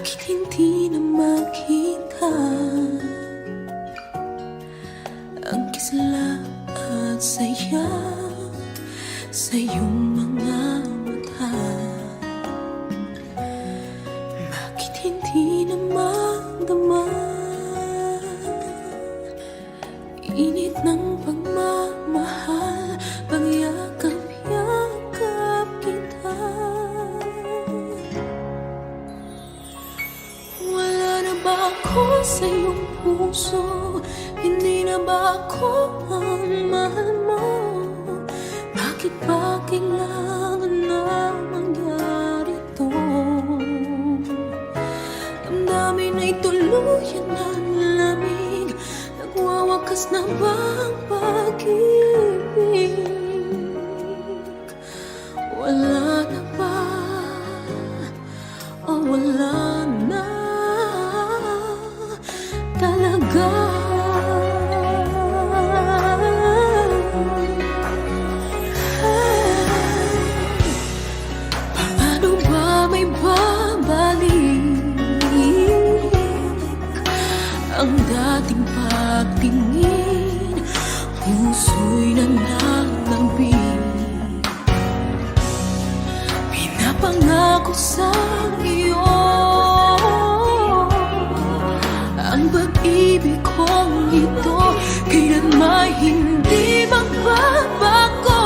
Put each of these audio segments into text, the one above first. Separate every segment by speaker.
Speaker 1: Bakit hindi na makita ang kisla at saya sa iyong mga mata? Bakit hindi na magdama init ng pagmamahal, pagyakap-yakap kita? Wala na ba ako sa iyong puso? Hindi na ba ako ang mahal mo? Bakit ba kailangan na mangyari to? Damdamin ay tuluyan ng lamig, nagwawakas na ba ang pag-ibig? Wala na ba? O wala na talaga? Paano ba may babalik ang dating pagtingin? Puso'y nananambing, pinapangako sa iyo ang pag-ibig kong ito kailanman hindi magbabago.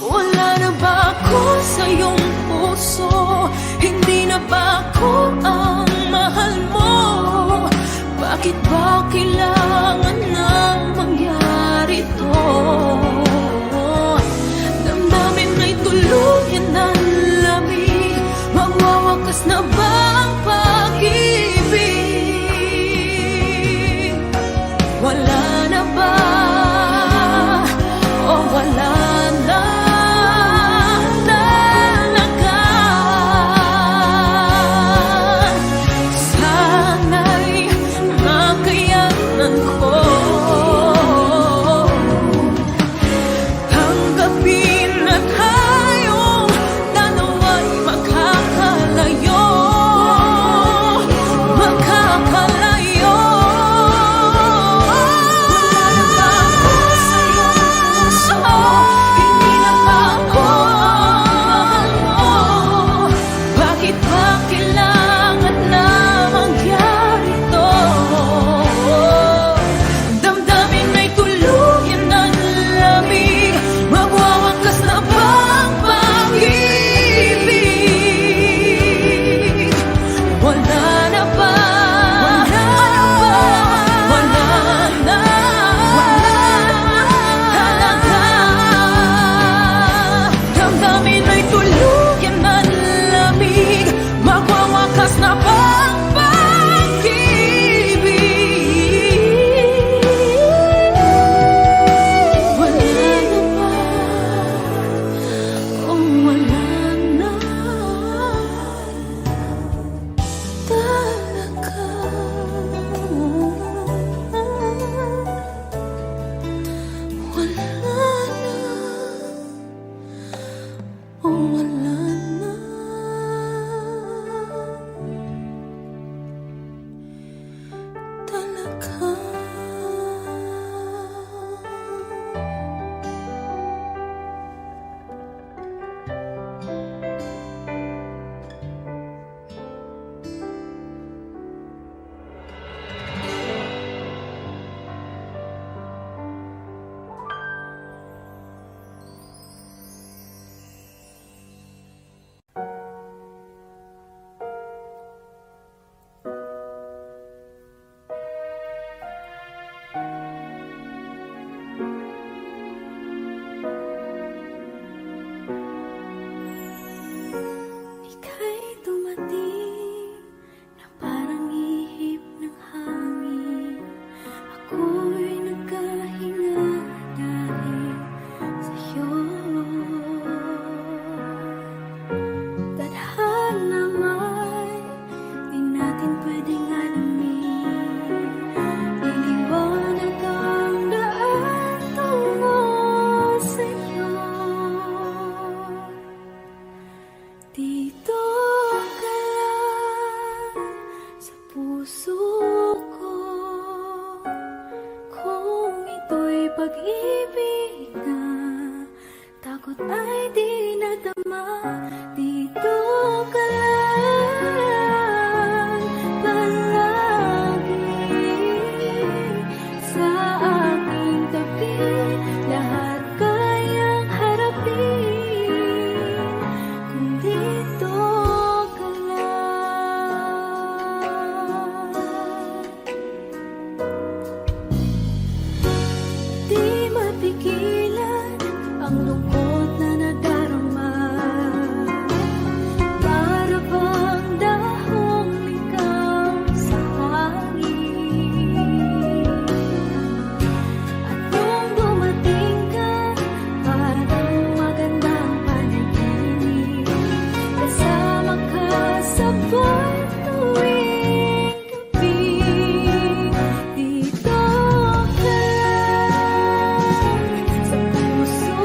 Speaker 1: Wala na ba ako sa iyong puso? Hindi na ba ako ang mahal mo? Bakit ba kailangan nang mangyari to? Damdamin ay tuluyan ng lamig, magwawakas na ba ang pag-ibig? ang lungkot na nadarama. Para bang dahong ikaw sa hangin. At nung dumating ka, parang magandang panaginip. Kasama ka sa buwan tuwing gabi. Dito ka lang sa puso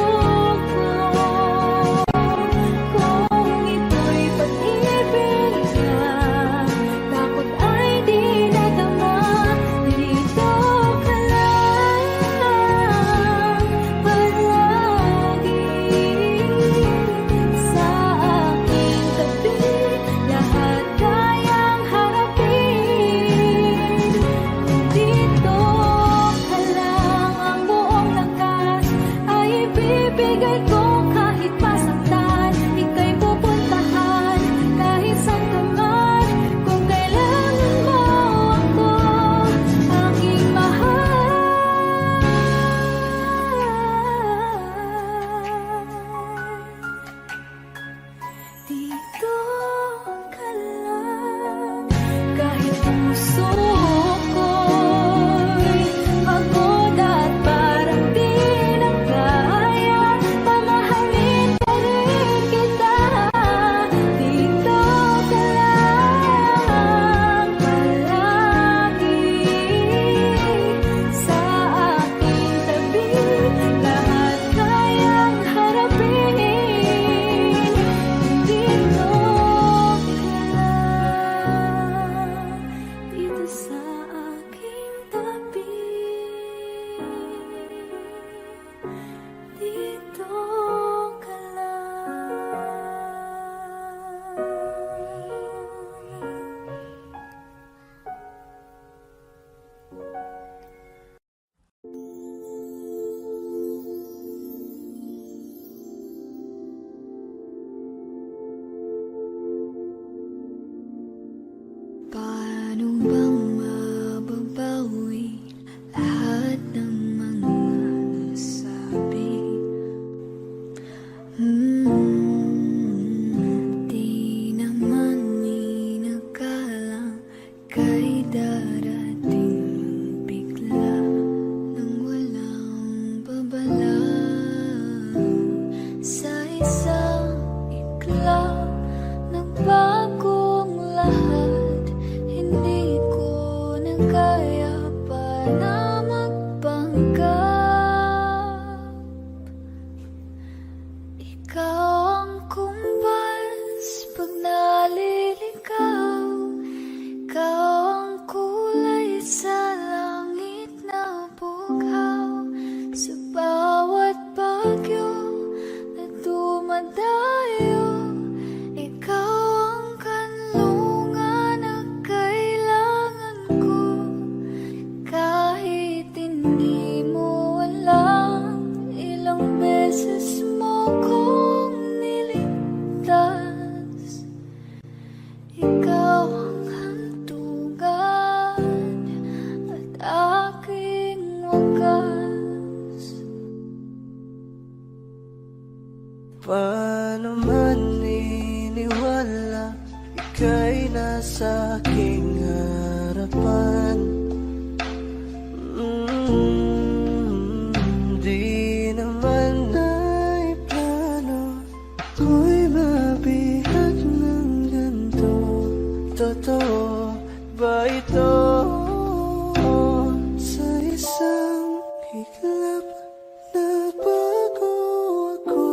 Speaker 1: ko. Kung ito'y pag-ibig na, takot ay di nadama. Dito ka lang palagi sa aking tabi. Lahat kayang harapin. Dito ka lang, ang buong lakas ay ibibigay ko kahit masaktan. Ika'y pupuntahan kahit saan ka man. Kung kailangan mo ako, aking mahal. Dito ka lang, kahit puso ko'y pagod at parang di na kaya. Mamahalin pa rin kita. Dito ka lang palagi sa aking tabi. Lahat kayang harapin. Dito ka lang, dito sa aking tabi. Dito ka Paano bang mababawi lahat ng mga nasabi? Di naman inakalang kay darating bigla nang walang babala. Sa isang iglap nagbagong lahat. Hindi ko na kaya pa na magpanggap. Ikaw ang kumbas pag naliligaw. Ikaw ang kulay sa langit na bughaw. Sa bawat bagyo na dumadayo, ikaw ang kanlungan na kailangan ko. Kahit hindi mo alam, ilang beses mo kong niligtas. Ikaw ang hantungan at aking wakas.
Speaker 2: Paano man iniwala, ika'y nasa aking harapan. Di naman ay plano ko'y mabihag ng ganito. Totoo ba ito? Sa isang higlap nagbago ako.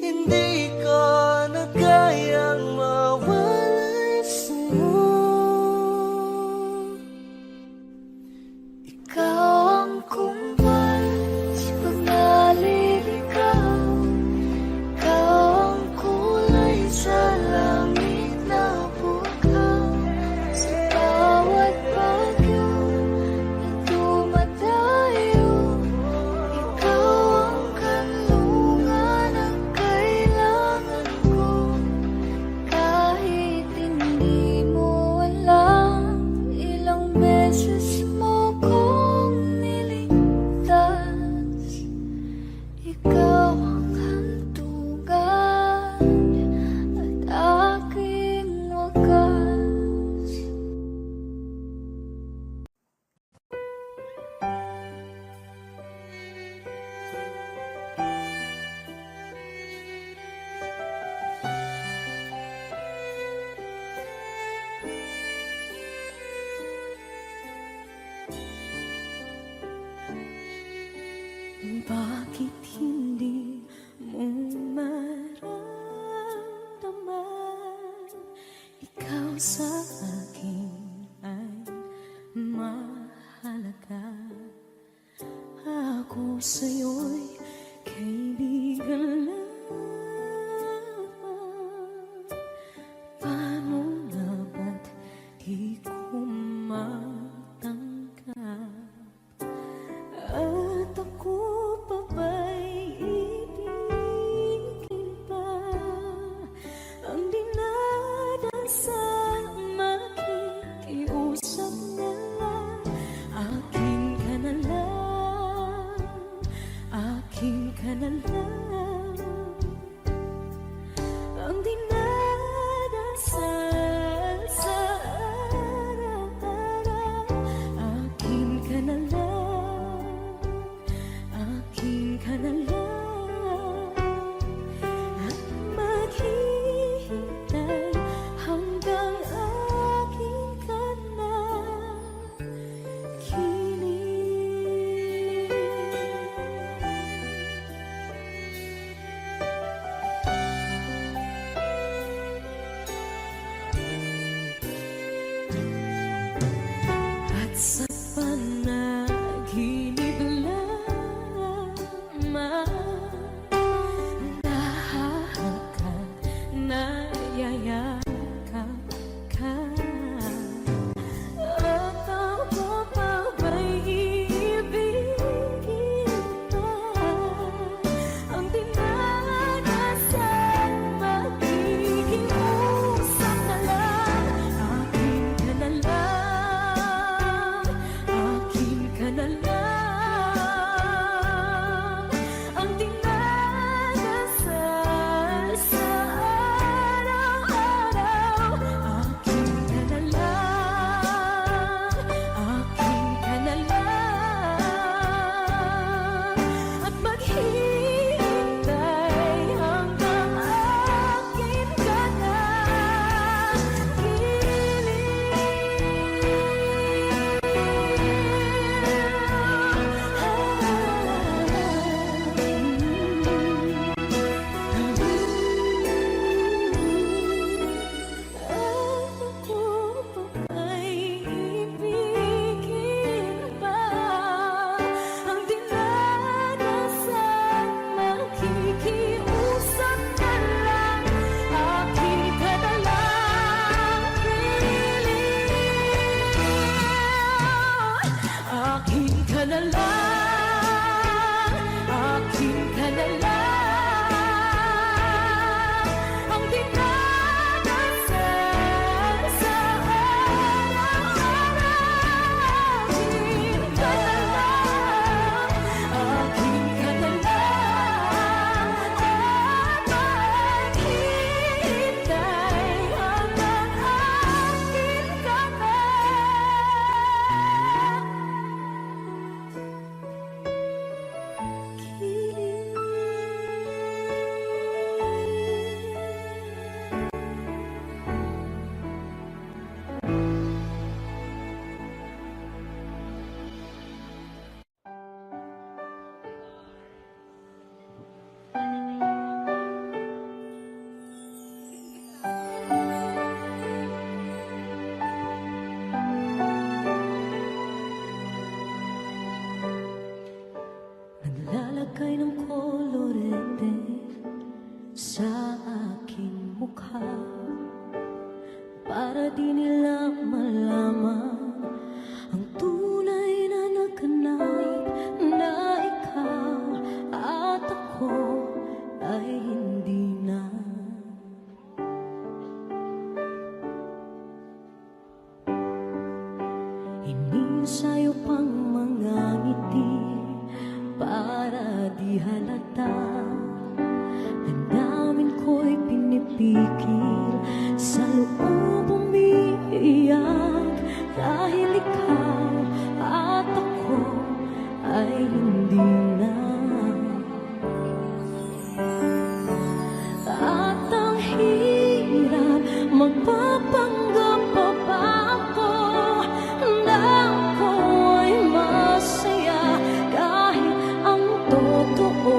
Speaker 2: Hindi ko na kayang mawalay sa'yo.
Speaker 1: Ikaw ang kumbas pag naliligaw. Ikaw ang kulay sa langit na bughaw. Sa bawat bagyo na dumadayo, ikaw ang kanlungan na kailangan hindi mo maramdaman, ikaw sa akin ay mahalaga. Ako sa'yo'y kaibigan lamang. Paano nga ba't di ko matanggap? At ako pa ba'y ibigin pa? Ang dinadasal makikiusap na lang. Akin ka na lang, akin ka na lang. Ang dinadasal sa araw-araw. Akin ka na lang, akin ka na lang. At maghihintay hanggang akin ka na kilig. At sa panaginip lamang, nahahagkan, nayayakap ka. At ako pa ba'y iibigin pa? Ang dinadasal makikiusap na lang. Akin ka na lang, akin ka na lang. Ang dinadasal sa araw-araw. Akin ka na lang, akin ka na lang. At maghihintay hanggang akin ka na Ako pa ba'y ibigin pa? Ang dinadasal makikiusap na lang. Akin ka na lang, kilig. Akin ka na lang, akin ka na lang. Ang dinadasal sa araw-araw. Akin ka na lang, akin ka na lang. At maghihintay hanggang akin ka na Naglalagay ng kolorete sa aking mukha para di nila malaman ang tunay na naganap na ikaw at ako ay hindi na. Inisayo pang mga ngiti para di halata. Ang damin ko'y pinipigil, sa loob umiiyak, dahil ikaw at ako ay hindi na. At ang hirap magpapanggap pa ba ako na ako ay masaya kahit ang totoo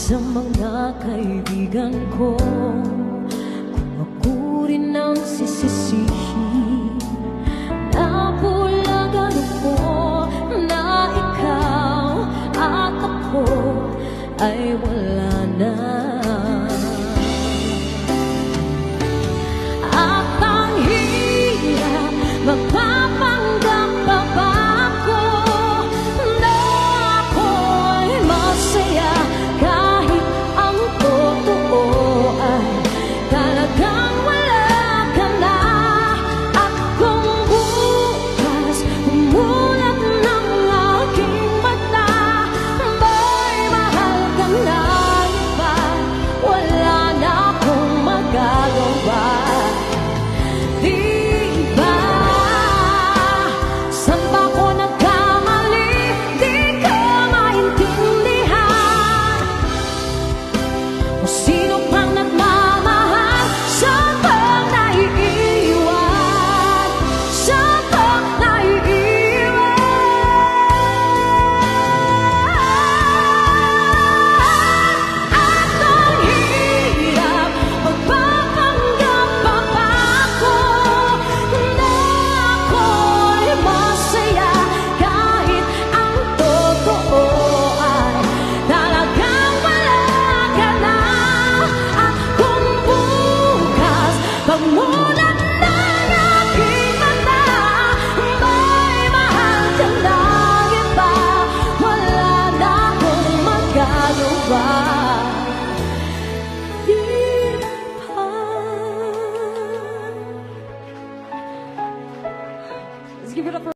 Speaker 1: sa mga kaibigan ko kung ako rin ang sisisihin. Nabulagan ako na ikaw at ako ay wala na. At ang hirap magpapanggap pa ba ako na ako'y masaya kahit ang totoo ay talagang wala ka na. At kung bukas umulan ng aking mata, may mahal ka na iba, wala na akong magagawa. Di ba? Saan ba ako nagkamali? Di ko maintindihan. O sino pang nagmamahal? Saan bang naiiwan? Saan bang naiiwan? At ang hirap magpapanggap pa ba ako na ako'y masaya kahit ang totoo ay talagang wala ka na. At kung bukas pagmulan ng aking mata, may mahal ka na iba, wala na akong magagawa. Di ba? Let's give it up for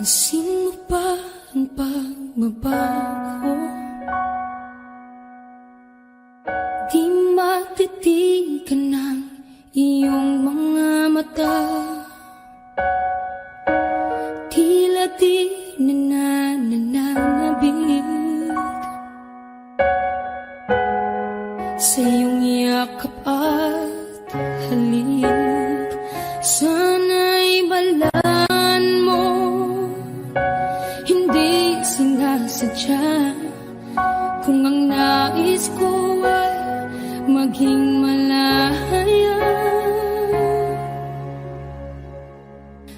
Speaker 1: Pansin mo ba ang pagbabago? Di matitigan ng iyong mga mata. Tila di nananabig sa iyong yakap at halik. Sana'y balaan mo, hindi sinasadya. Kung ang nais ko ay maging malaya,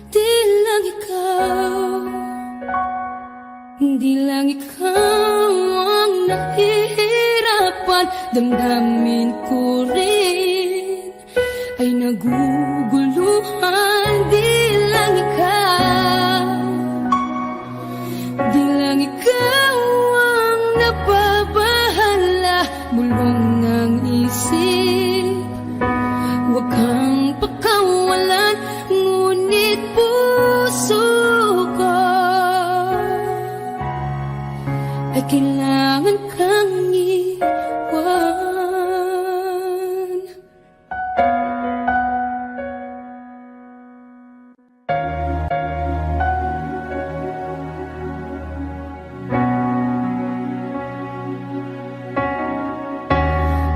Speaker 1: di lang ikaw ang nahihirapan. Damdamin ko rin ay naguguluhan. Di lang ikaw ang nababahala. Bulong ng isip, huwag kang pakawalan, ngunit puso ko ay kailangan kang iwan.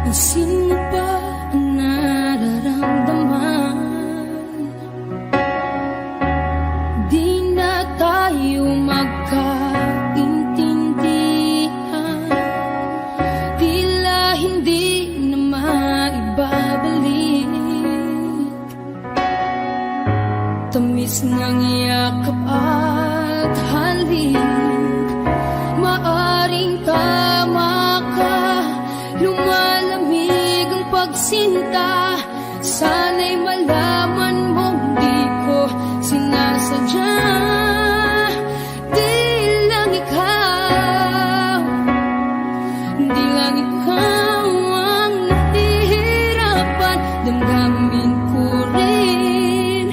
Speaker 1: Pansin mo ba ang nararamdaman? Di na tayo magkaintindihan. Tila hindi na maibabalik tamis ng yakap at halik. Maaring tama ka, lumalamig ang pagsinta. Sana'y malaman mong di ko sinasadya. Di lang ikaw ang nahihirapan. Damdamin ko rin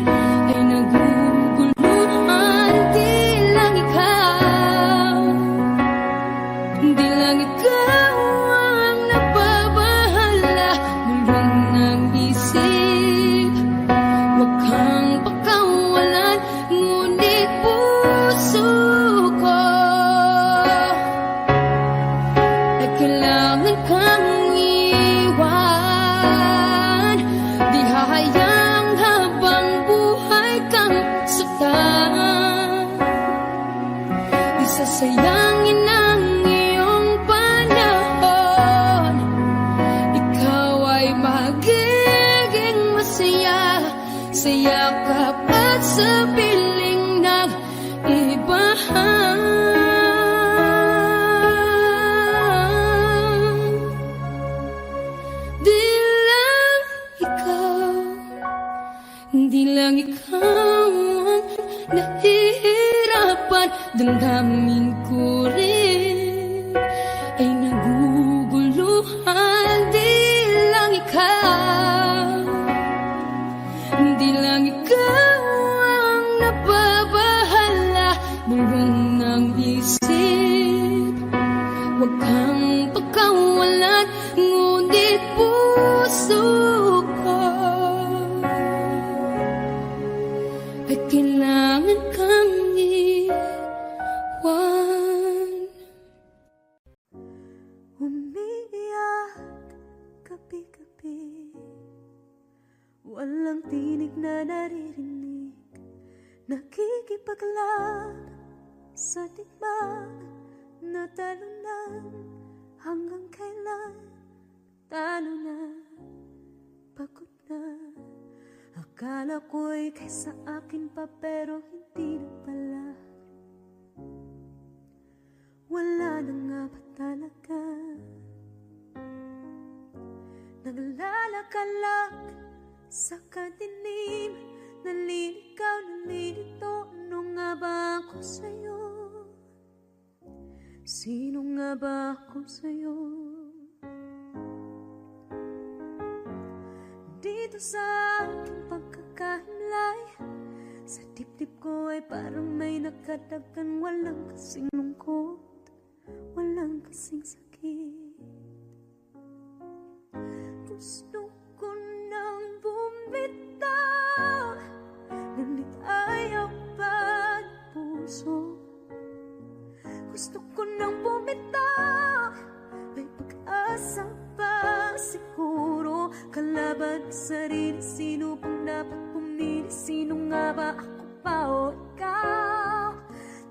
Speaker 1: ay naguguluhan. Di lang ikaw yakap at sa piling nag-ibahan. Di lang ikaw ang nahihirapan, damdamin ko rin ay naguguluhan. Di lang ikaw ang nababahala, bulong ng isip. Huwag kang pagkawalan, ngunit puso ko ay kailangan kang iwan.
Speaker 2: Umiiyak gabi-gabi, walang tinig na naririnig, nakikipaglaban sa tikman na talunan. Hanggang kailan talo na, pagod na. Akala ko'y kaysa akin pa, pero hindi na pala. Wala na nga ba talaga? Naglalakalag sa kadilim, naliligaw, nalilito. Ano nga ba ako sa'yo? Sino nga ba ako sa'yo? Dito sa aking pagkakahimlay, sa dibdib ko ay parang may nakadagan. Walang kasing lungkot, walang kasing sakit. Gusto ko nang bumitaw, ngunit ayaw pa ng puso. Gusto ko nang bumitaw, may pag-asa pa siguro. Kalaban sa sarili, sino bang dapat pumili? Sino nga ba, ako pa o ikaw?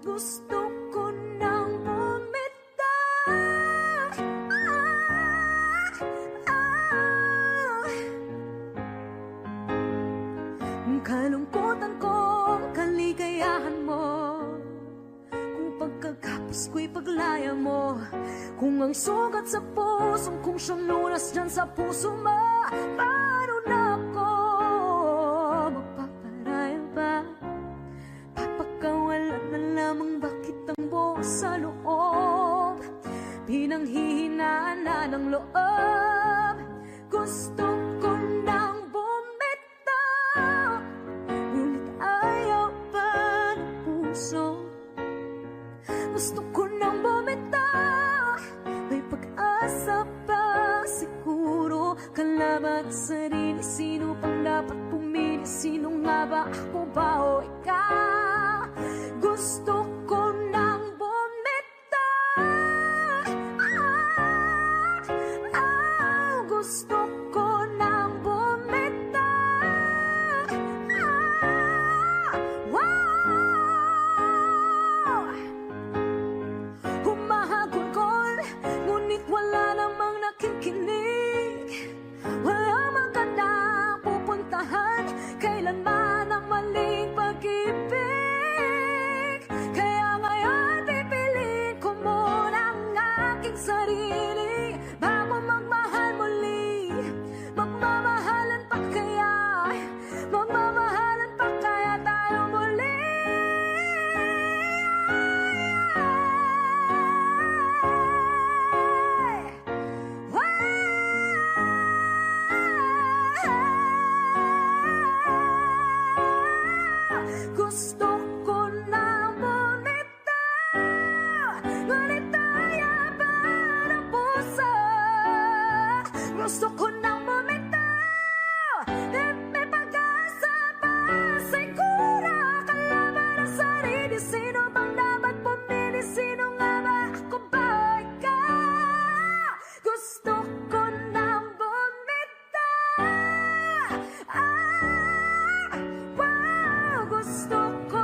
Speaker 2: Gusto ko nang bumitaw. Kalungkutan ko, kaligayahan mo, pagkakapos ko'y paglaya mo. Kung ang sugat sa pusong kung siyang lunas dyan sa puso mo, paano na ako magpaparaya ba? Papakawalan na lamang, bakit ang buo sa loob? Pinanghihinaan na ng loob. Gusto ko nang bumitaw, ngunit ayaw pa ng puso. Gusto ko nang bumitaw, may pag-asa pa siguro. Kalaban sa sarili, sino pang dapat pumili? Sino nga ba, ako ba o ikaw? Gusto ko nang bumitaw. Gusto ko nang bumitaw. Humahagulgol, ngunit wala namang nakikinig. Wala magandang pupuntahan, kailanman ang maling pag-ibig. Kaya ngayon pipiliin ko muna ang aking sarili bago magmahal muli. Magmamahalan pa kaya? Magmamahalan pa kaya tayo muli? Gusto ko nang bumitaw, ngunit ayaw pa ng puso. Gusto ko nang bumitaw, may pag-asa pa siguro. Kalaban ang sarili, sino bang dapat pumili? Sino nga ba, ako ba o ikaw? Gusto ko nang bumitaw. Gusto ko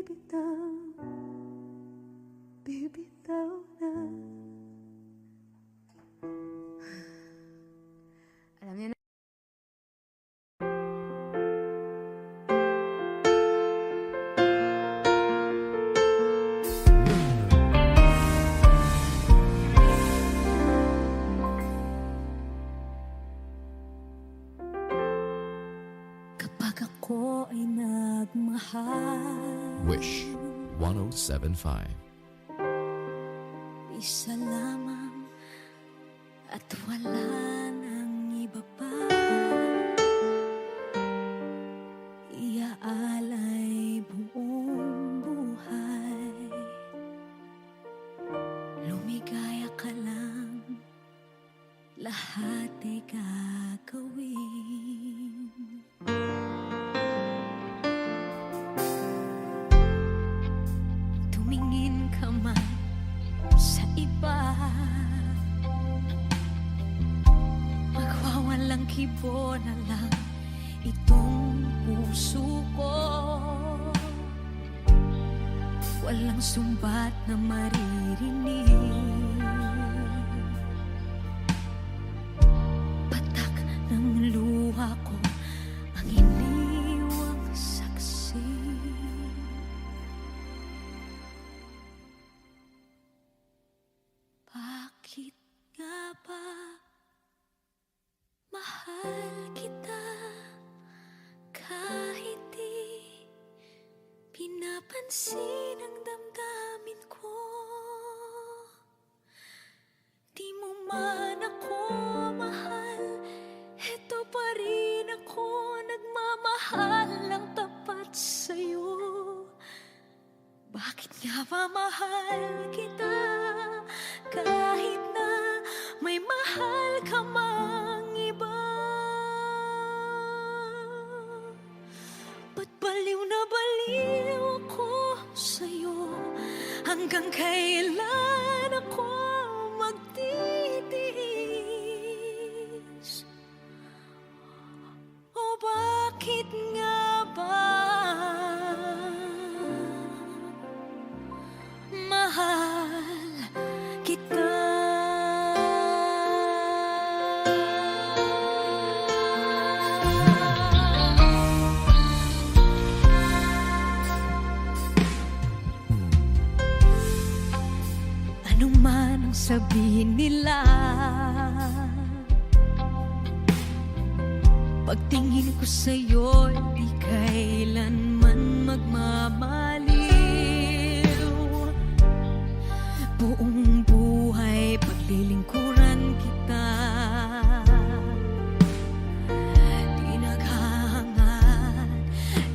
Speaker 2: bibitaw, bibitaw na. Alam niyo na. Kapag ako ay nagmahal,
Speaker 3: Wish 1075.
Speaker 2: isa lamang at wala nang iba pa. Iaalay buong buhay, lumigaya ka lang, lahat ay gagawin. Tumingin ka man sa iba, magwawalang kibo na lang itong puso ko. Walang sumbat na maririnig, patak ng luha ko ang iniwang saksi. Bakit nga ba mahal kita kahit di pinapansin ang damdamin ko? Di mo man ako mahal, eto pa rin ako nagmamahal ng tapat sa'yo. Bakit nga ba mahal kita kahit na may mahal ka mang iba? Ba't baliw na baliw ako sa'yo? Hanggang kailan ako magtitiis? O bakit nga ba mahal kita? Ano man ang sabihin nila, pagtingin ko sa'yo, di kailanman magmamaliw. Buong buhay paglilingkuran kita, di naghahangad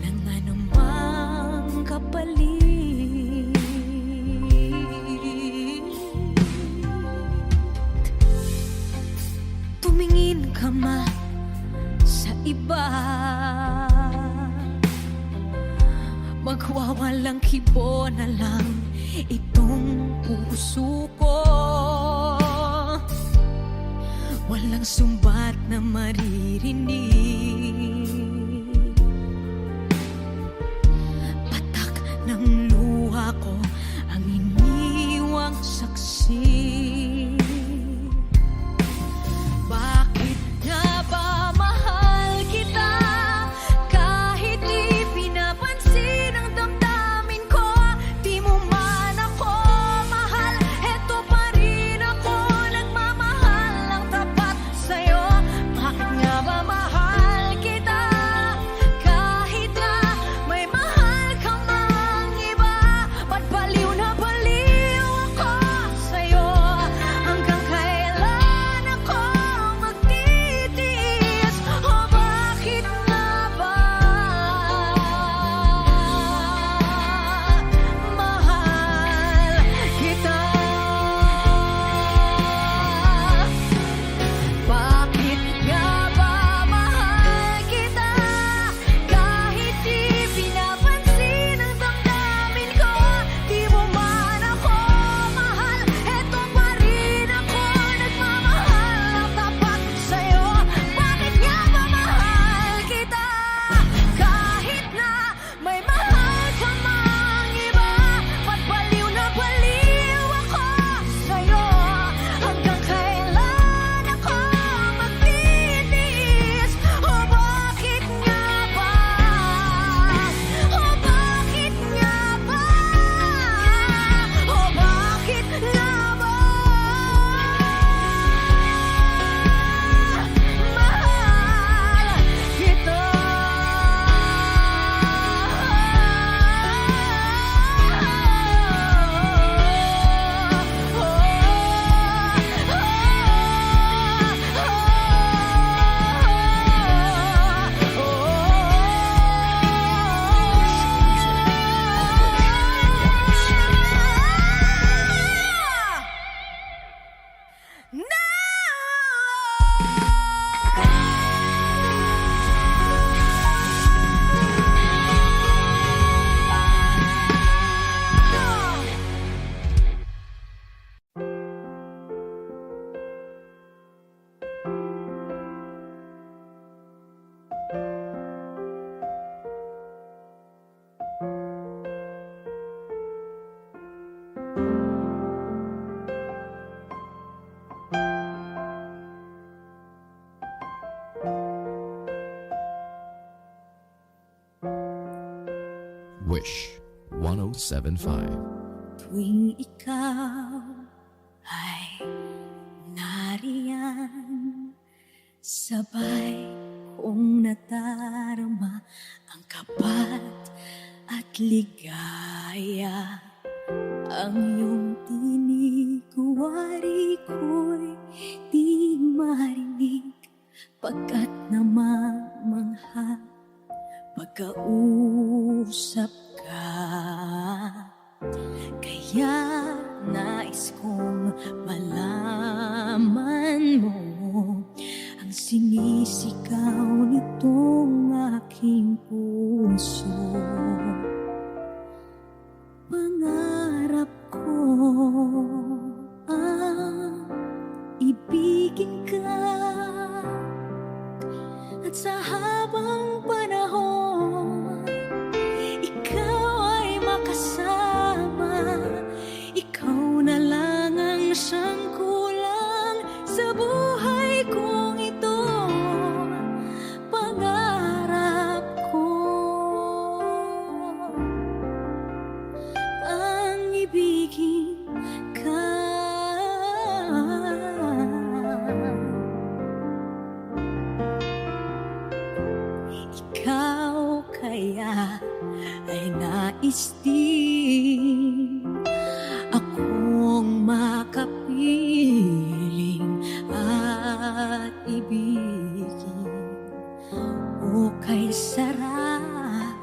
Speaker 2: ng anumang kapalit. Tumingin ka man sa iba, magwawalang kibo na lang itong puso ko. Walang sumbat na maririnig, patak ng luha ko ang iniwang saksi. Bakit nga ba mahal kita kahit di pinapansin ang damdamin ko? Di mo man ako mahal, eto pa rin ako nagmamahal ng tapat sa'yo. Bakit nga ba mahal kita kahit na may mahal ka mang
Speaker 3: Wish 1075.
Speaker 1: Tuwing ikaw ay nariyan, sabay kong nadarama ang kapat at ligaya. Ang iyong tinig, wari ko'y di marinig, pagkat namamangha pagkausap ka. Kaya nais kong malaman mo ang sinisigaw nitong aking puso. Pangarap ko ang ibigin ka, at sa habang panahon ikaw ay makasama. Ikaw na lang ang siyang kulang sa buhay kong ito. Pangarap ko ang ibigin ka. Ikaw kaya ay nais din akong makapiling at ibigin. O kay sarap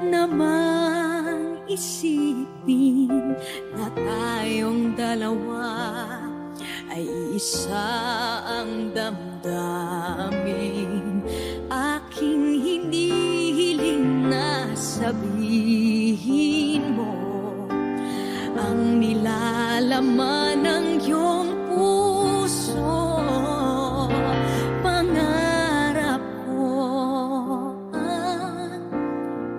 Speaker 1: namang isipin na tayong dalawa ay isa ang damdamin. Aking hinihiling na sabihin mo ang nilalaman ng iyong puso. Pangarap ko ang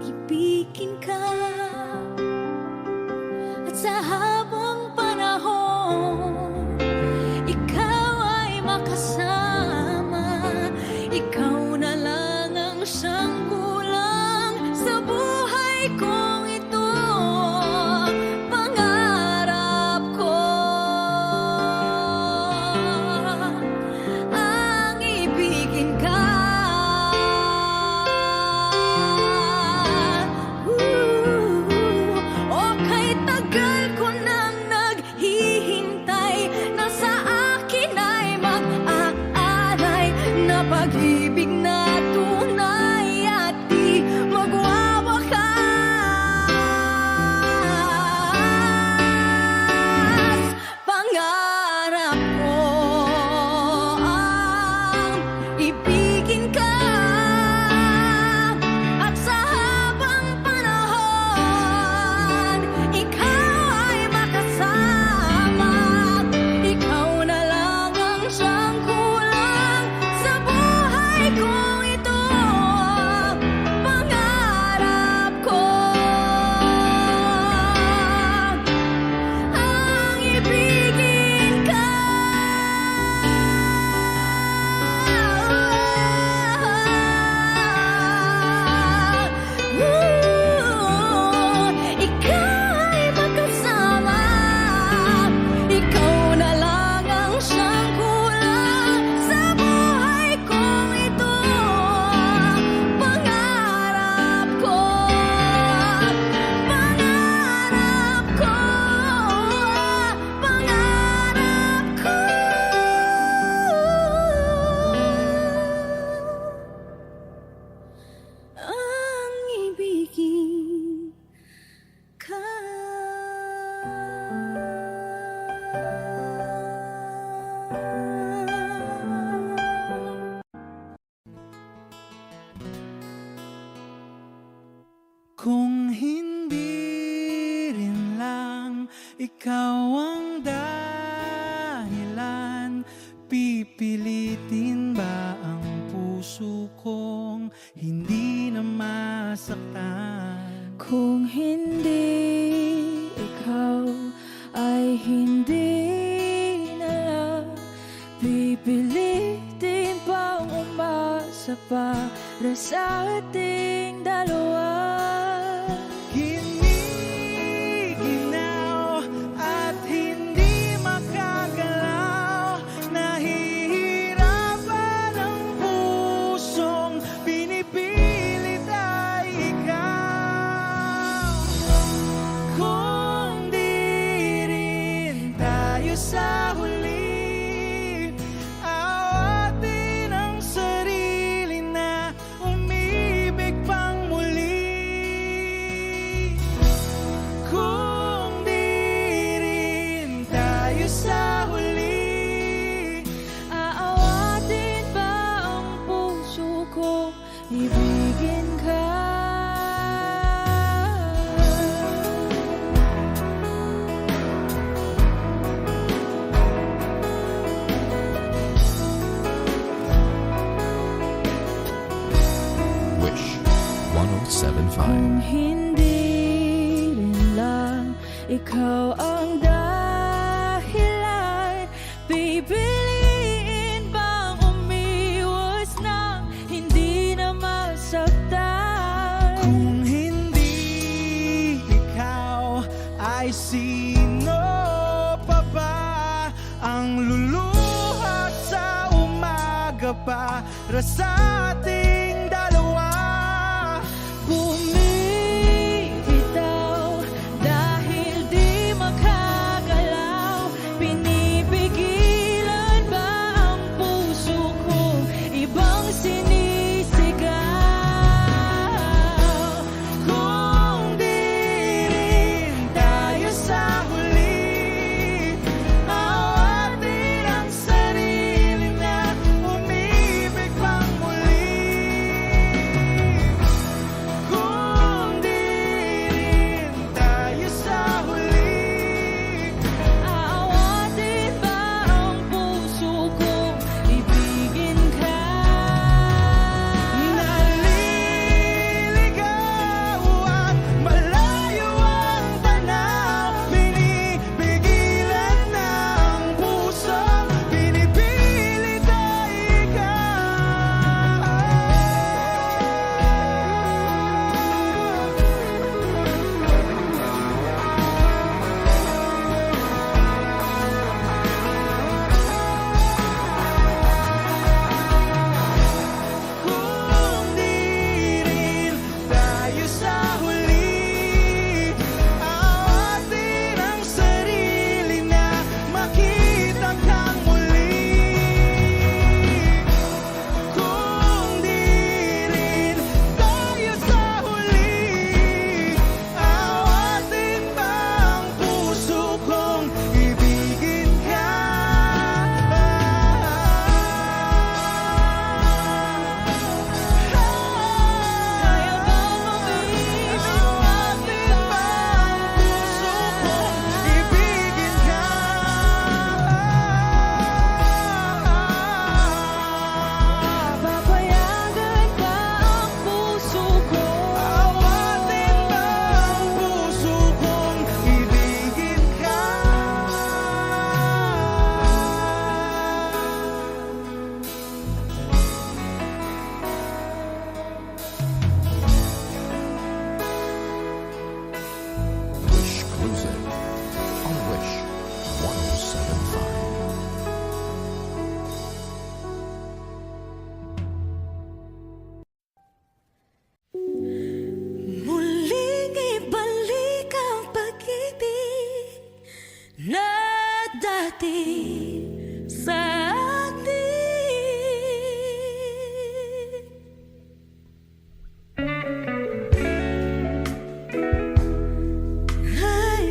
Speaker 1: ibigin ka, at sa habang panahon ikaw ay makasama. Ikaw na lang ang siyang kulang sa buhay kong ito. Pangarap ko ang ibigin ka. O kay tagal ko nang naghihintay na sa akin ay mag-aalay na pag-ibig na tunay at di magwawakas. Pangarap ko ang ibigin ka, at sa habang panahon ikaw ay makasama. Ikaw na lang ang siyang kulang sa buhay kong ito. Pangarap ko ang ibigin ka. Ikaw ay makasama. Ikaw na lang ang siyang kulang sa buhay kong ito. Pangarap ko, pangarap ko, pangarap ko ang ibigin ka.
Speaker 4: Kung hindi rin lang ikaw ang dahilan, pipilitin ba ang puso kong hindi na masaktan?
Speaker 2: Kung hindi ikaw ay hindi na pipilitin pang umasa para sa ating dalawa.
Speaker 4: Ginawa
Speaker 1: ikaw ang dahilan. Pipiliin bang umiwas na hindi na masaktan?
Speaker 4: Kung hindi ikaw, ay sino pa ba ang luluhat sa umaga para sa ating dalawa?
Speaker 1: Bumibitaw dahil di makagalaw. Pinipigilan ba ang puso ko? Ibang sinisigaw.
Speaker 4: Kung di rin tayo sa huli, awatin ang sarili na umibig pang muli. Kung di rin tayo sa huli,
Speaker 1: Aawatin ba ang puso ko? Ibigin ka.
Speaker 4: naliligaw at malayo ang tanaw, pinipigilan ng puso, pinipilit ay Kung di rin tayo sa huli, awatin ang sarili na makita kang muli. Kung di rin tayo sa huli, awatin ba ang puso kong ibigin ka?
Speaker 1: Kaya bang umibig
Speaker 4: Awatin ba ang puso kong ibigin ka?
Speaker 1: Papayagan ba ang puso ko?
Speaker 4: Awatin ba ang puso kong ibigin ka?
Speaker 3: Wish Cruising on Wish 1075.
Speaker 1: Muling ibalik ang pag-ibig na dati sa atin. Ay,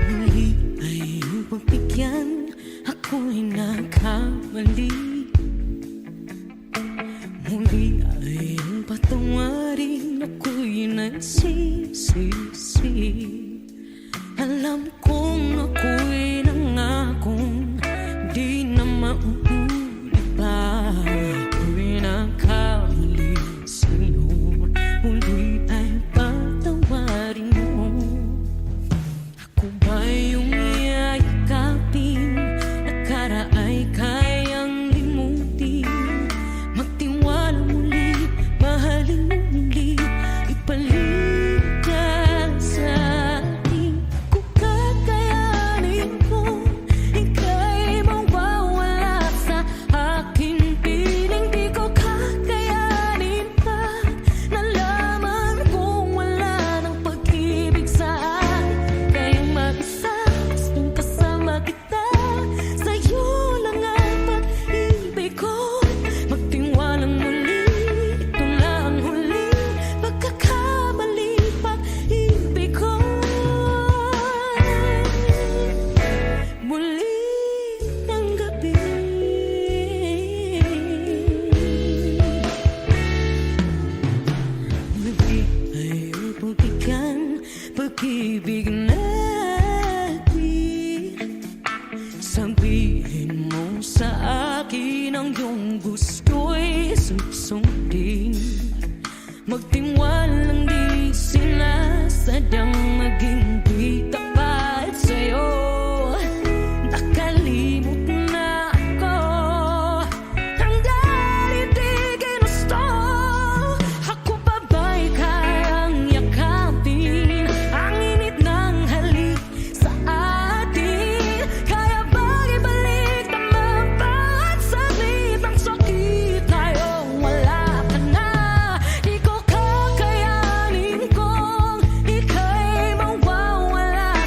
Speaker 1: muli ay iyong pagbigyan, ako'y nagkamali. Muli ay iyong patawarin, ako'y nagsisisi. Alam kong ako'y nangakong di na mauulit pa. Ako'y nagkamali sa'yo, muli ay patawarin mo. Ako ba yung iyayakapin, nakaraay kayang limutin? Magtiwala muli, mahalin mo muli, ibalik ka sa akin. Kung kakayanin ko, ika'y mawawala sa akin. Piling di ko kakayanin pa, nalaman kong wala ng pag-ibig sa akin. Kaya mag-isa, gustong kasama kita, sa'yo lang ang pag-ibig ko. Magtiwalang muli, ito lang ang huli, pagkakamali, pag-ibig ko. Muli ng gabi, muli ay pagbigyan, pag-ibig natin. Sabihin mo sa akin ang iyong gusto'y susundin. Magtiwalang di sinasadyang maging di tapat sa'yo. Nakalimot na ako ang dati di ginusto. Ako pa ba'y kayang yakapin ang init ng halik sa atin? Kaya ba'y ibalik tama ba at saglit ang sakit tayo? Wala ka na, di ko kakayanin kung ika'y mawawala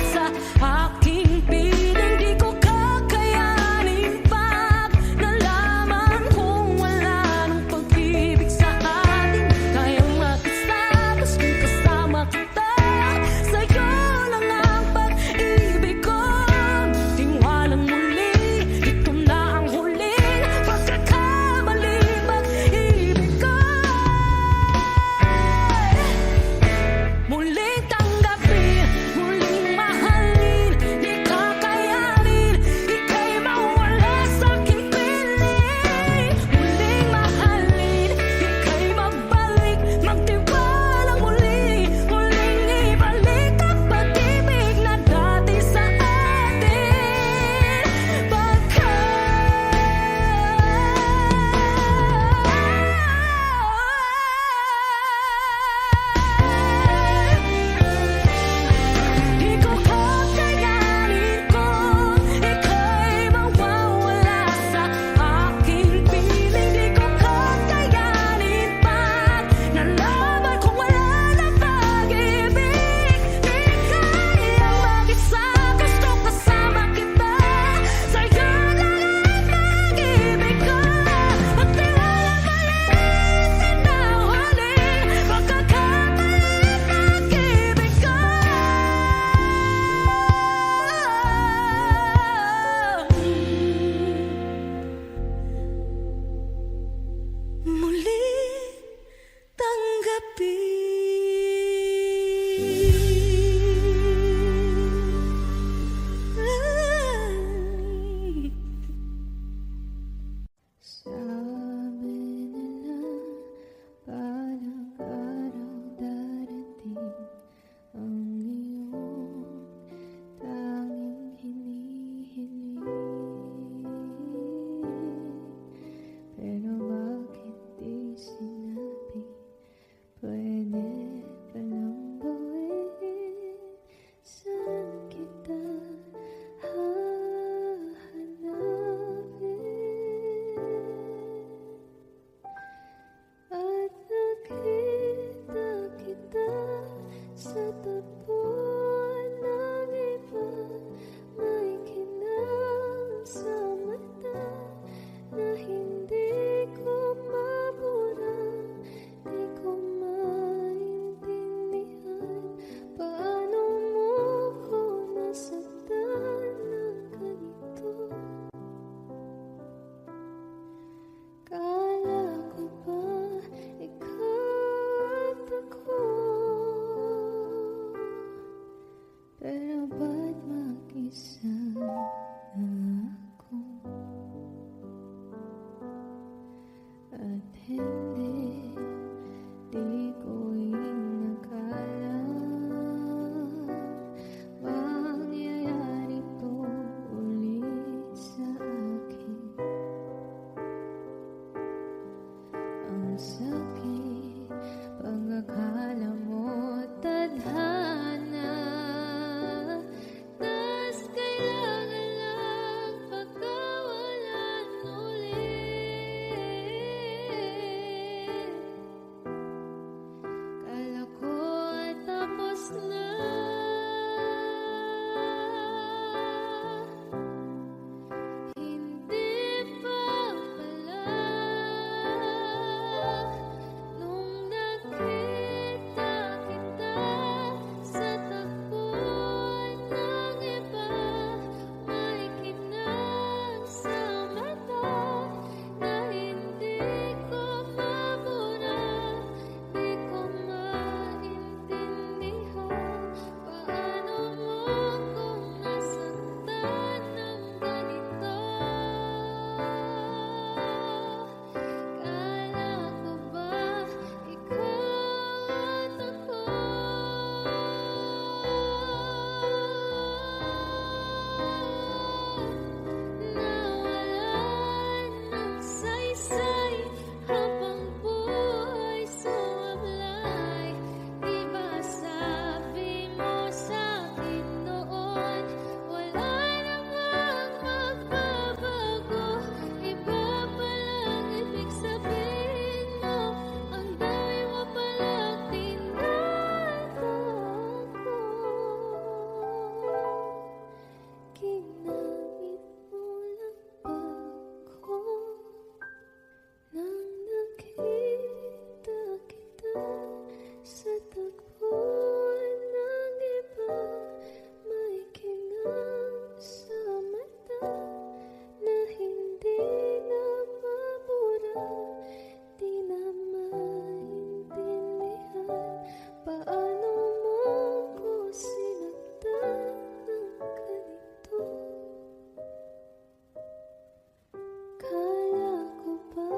Speaker 2: Akala ko ba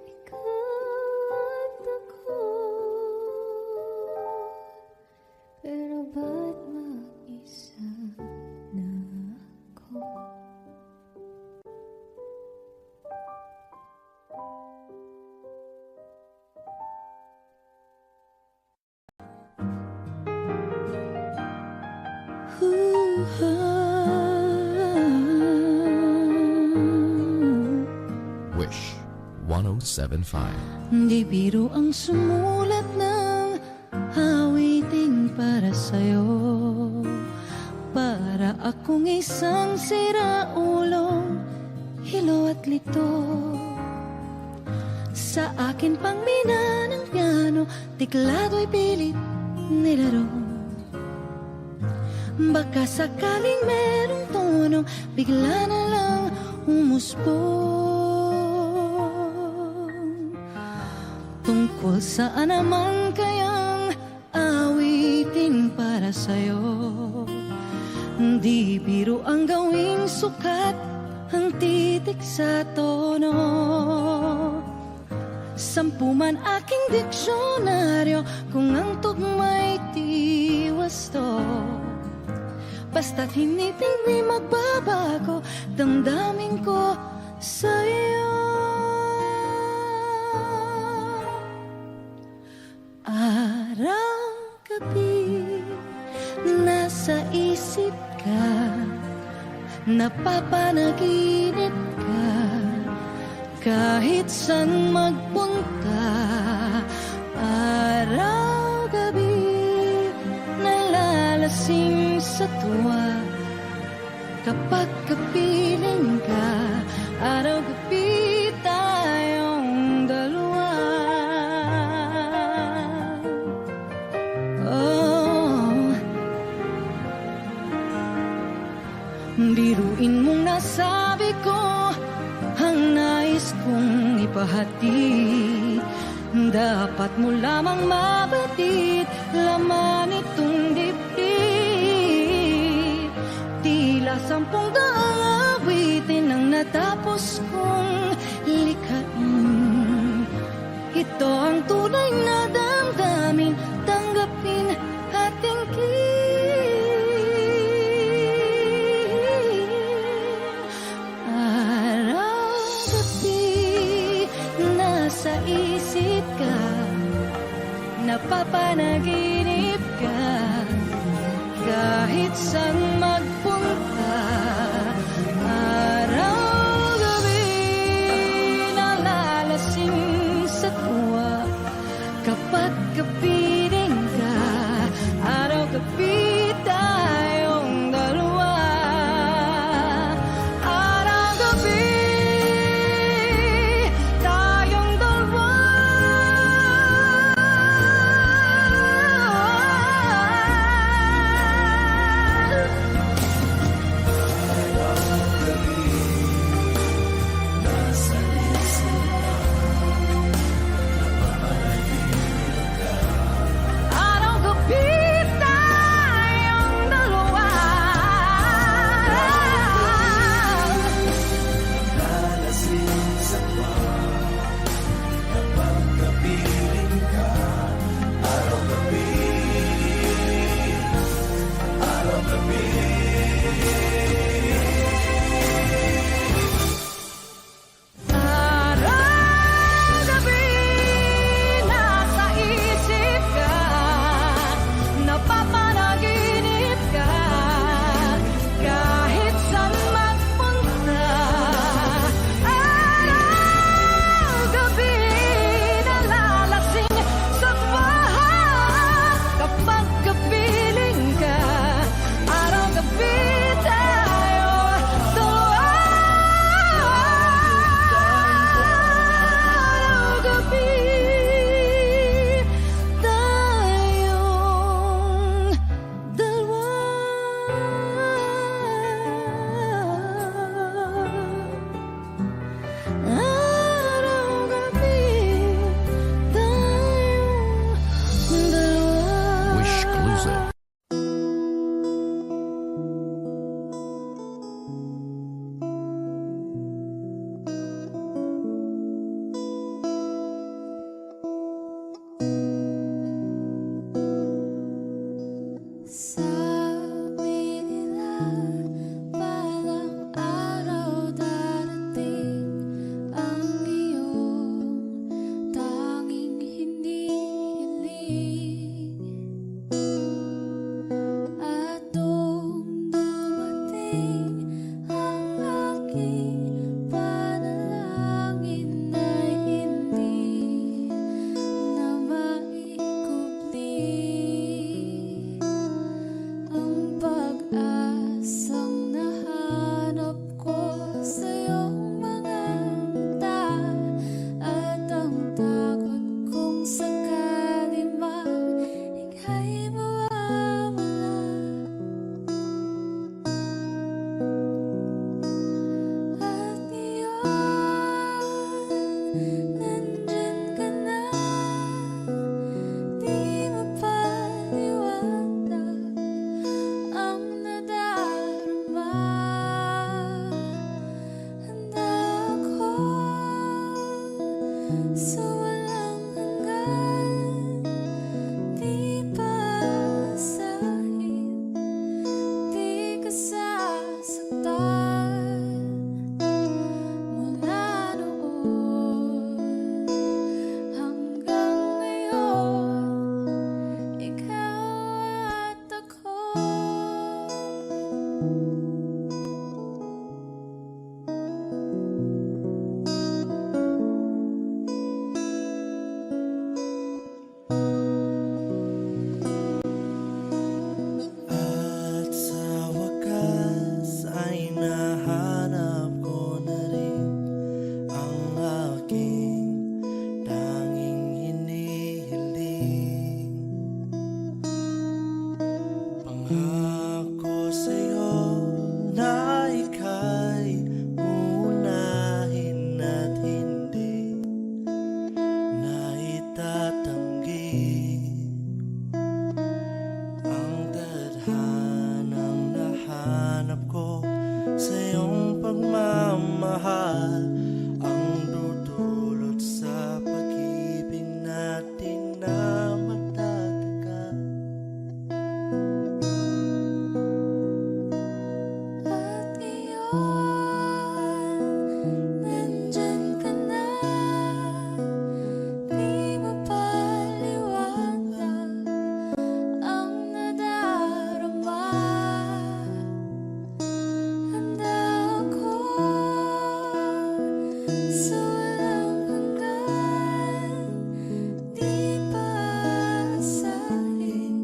Speaker 2: ikaw at ako? Pero ba't mag-isa na ako?
Speaker 3: Wish 1075.
Speaker 1: Di biro ang sumulat ng awiting para sa'yo. Para akong isang siraulong hilo at lito. Sa akin pang mina ng piano, tiklado'y pilit nilaro. Baka sakaling merong tono, bigla na lang umusbong. Tungkol saan naman kayang awitin para sa'yo? Di biro ang gawing sukat, ang titik sa tono. 10 man aking diksyonaryo, kung ang tugma'y di wasto. Basta't hindi magbabago, damdamin ko sa'yo. Araw-gabi, nasa isip ka, napapanaginip ka. Kahit saan magpunta, araw-gabi, nalalasing sa tuwa. Kapag kapiling ka, araw-gabi tayong dalawa. Oh, biruin mong nasabi ko ang nais kong ipahatid. Dapat mo lamang mabatid laman itong dibdib. Tila 10 daang awitin ang natapos kong likhain. Ito ang tunay na damdamin, tanggapin at tingin. Nasa isip ka, napapanaginip ka. Kahit saan magpunta, araw-gabi, nalalasing sa tuwa. Kapag kapiling ka, araw-gabi tayong dalawa.
Speaker 2: nandyan ka na. Di mapaliwanag ang nadarama. Handa ako sa walang hanggan. Di pasahin, di ka sasaktan. Mula noon hanggang ngayon, ikaw at ako.
Speaker 4: At sa wakas ay nahanap ko na rin ang aking tanging hinihiling. Pangako sa'yo na ika'y uunahin at hindi na itatanggi ang tadhanang nahanap ko sa iyong pagmamahal, ang dudulot sa pag-ibig natin na matatagal.
Speaker 2: At ngayon, nandyan ka na. Di mapaliwanag ang nadarama. Handa ako sa walang hanggan. Di pasahin,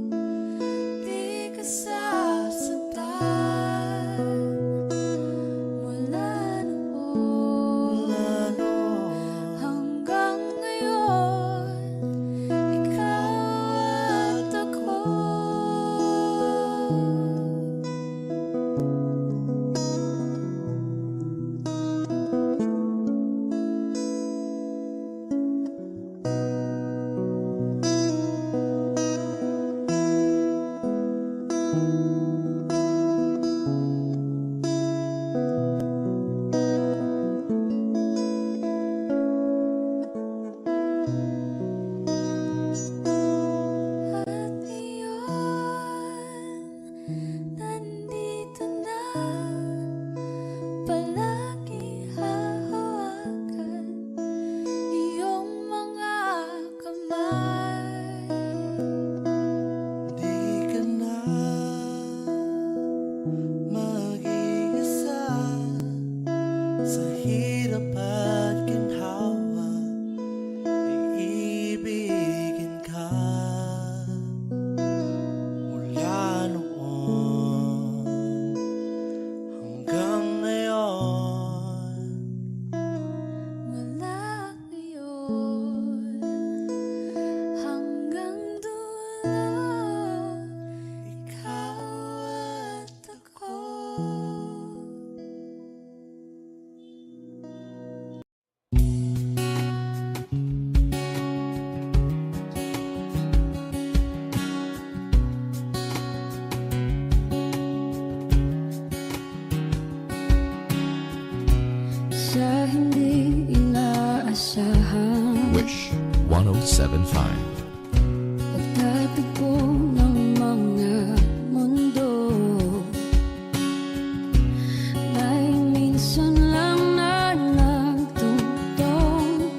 Speaker 2: di ka sasaktan. Mula noon hanggang ngayon, ikaw at ako. At ngayon, nandito na. Palagi hahawakan iyong mga kamay.
Speaker 4: Di ka na mag-iisa sa hirap at ginhawa, iibigin ka. Mula noon hanggang ngayon,
Speaker 2: Mula ngayon hanggang dulo, ikaw at ako. Sa hindi inaasahan,
Speaker 3: Wish 1075.
Speaker 2: pagtatagpo ng mga mundo, may minsan lang na nagtutong,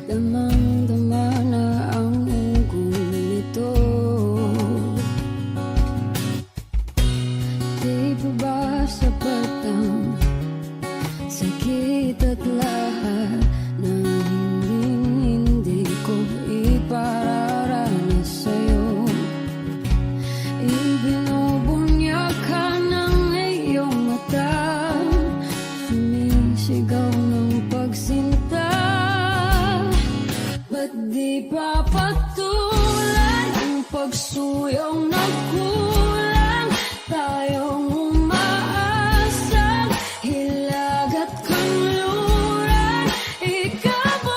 Speaker 2: damang-dama na ang ugol nito. Di pa ba sapat ang sakit at lahat ng hindi ko ipararanas sa'yo? Ibinubunya ka ng iyong mata, sumisigaw ng pagsinta. Ba't di pa patulan ang pagsuyong ng kulang? Tayong umaasang hilag at kanluran, ikaw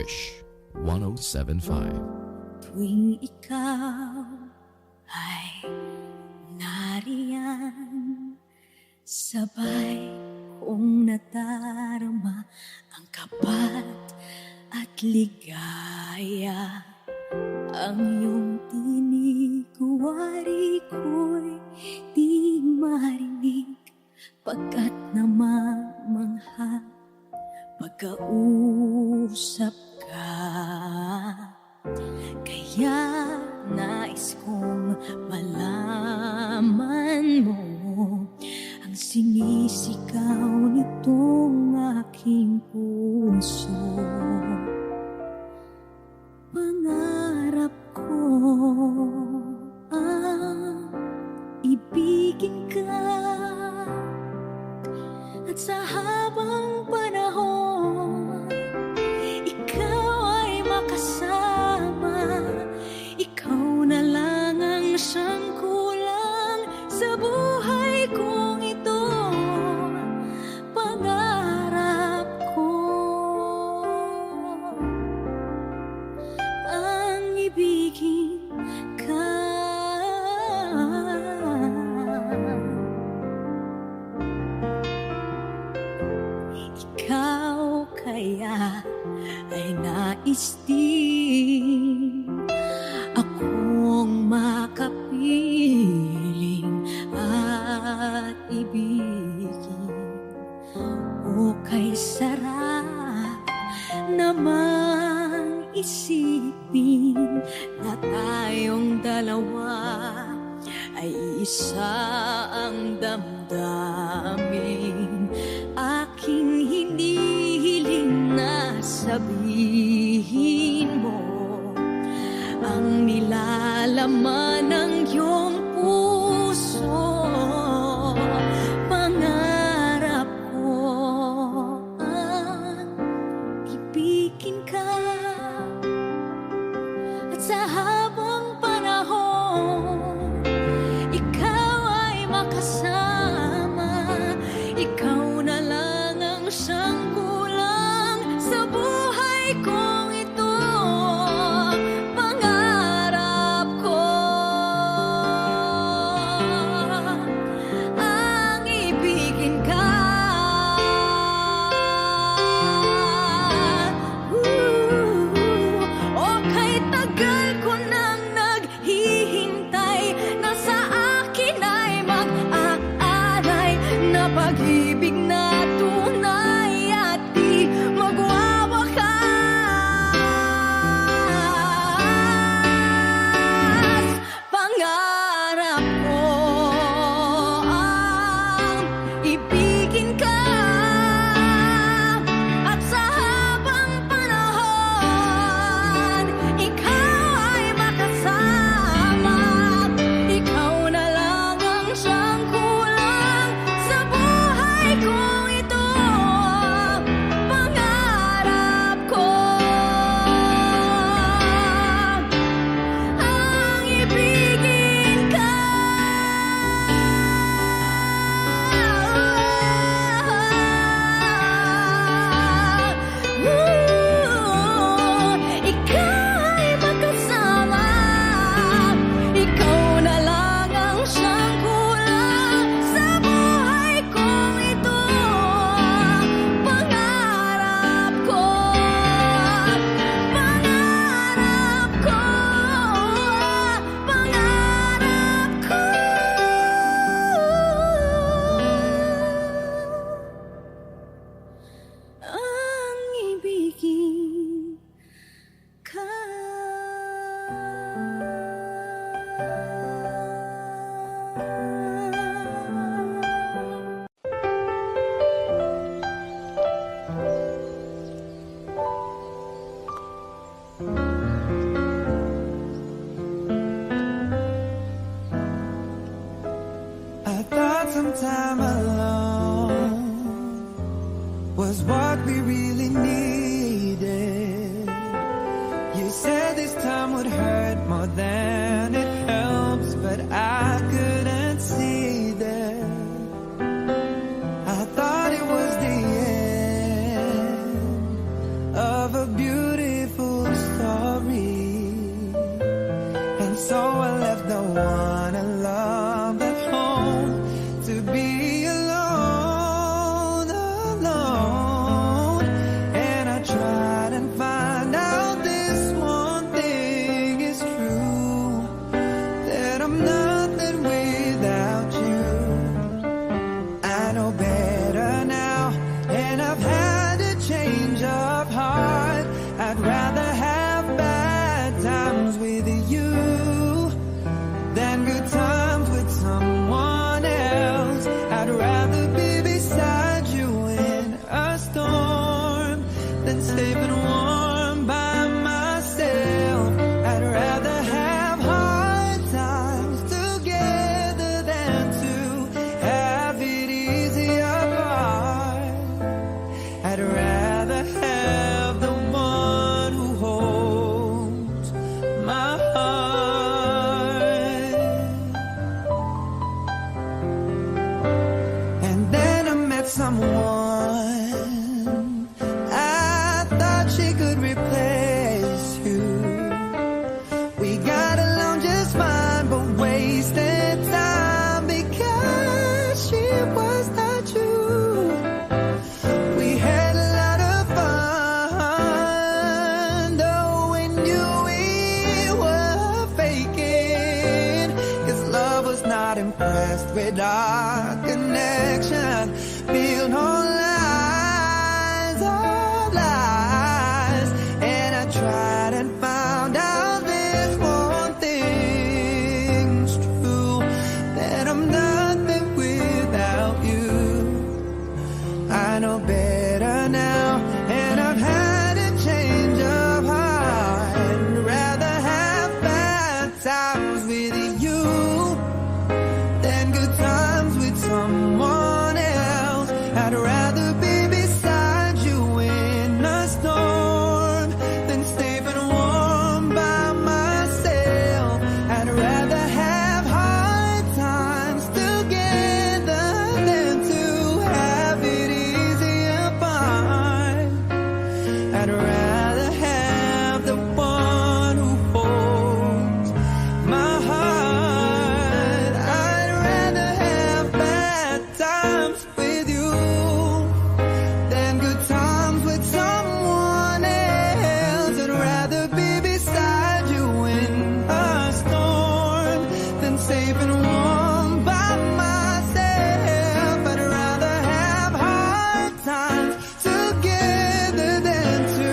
Speaker 3: Wish 107.5.
Speaker 1: Tuwing ikaw ay nariyan, sabay kong nadarama ang kapat at ligaya. Ang iyong tinig, wari ko'y di marinig, pagkat namamangha pagkausap ka. Kaya nais kong malaman mo ang sinisigaw nitong aking puso. Pangarap ko ang ibigin ka, at sa habang panahon ikaw ay makasama. Ikaw na lang ang siyang kulang sa buhay kong ito. Pangarap ko ang ibigin ka. Ikaw kaya ay nais din akong makapiling at ibigin. O kay sarap namang isipin na tayong dalawa ay isa ang damdamin. Aking hinihiling na sabihin mo ang nilalaman ng iyong puso. Pangarap ko ang ibigin ka, at sa habang panahon ikaw ay makasama. Ikaw na lang ang siyang kulang sa buhay kong ito. Pangarap ko ang ibigin ka. O kay tagal ko nang naghihintay, na sa akin ay mag-aalay na pag-ibig na tunay at di magwawakas. Pangarap ko ang ibigin ka, at sa habang panahon ikaw ay makasama. Ikaw na lang ang siyang kulang sa buhay kong ito. Pangarap ko ang ibigin ka. Ikaw ay makasama. Ikaw na lang ang siyang kulang sa buhay kong ito. Pangarap ko, pangarap ko, pangarap ko ang ibigin ka.
Speaker 4: I thought some time alone was what we really needed. You said this time would hurt more than it helps, but I couldn't see that. I thought it was the end of a beautiful I'm nothing without you. I know better now, and I've had a change of heart. I'd rather have bad times with you than good times with someone else. I'd rather be beside you in a storm than safe and warm by myself. I'd rather have hard times together than to have it easy apart. I'd rather have the one who holds my heart. And then I met someone I thought she could replace you. We got along just fine, but wasted time because she was not you. We had a lot of fun, though we knew we were faking, 'cause love was not impressed with our connection. Built on lies, all lies, and I tried and found out this one thing's true, that I'm nothing without you. I know better now, and I've had a change of heart. I'd rather have bad times with you than good times with someone else. I'd rather be beside you in a storm than safe and warm by myself. I'd rather have hard times together than to have it easy apart. I'd rather have the one who holds my heart. I'd rather have bad times with you than good times with someone else. I'd rather be beside you in a storm than safe and warm by myself. I'd rather have hard times together than to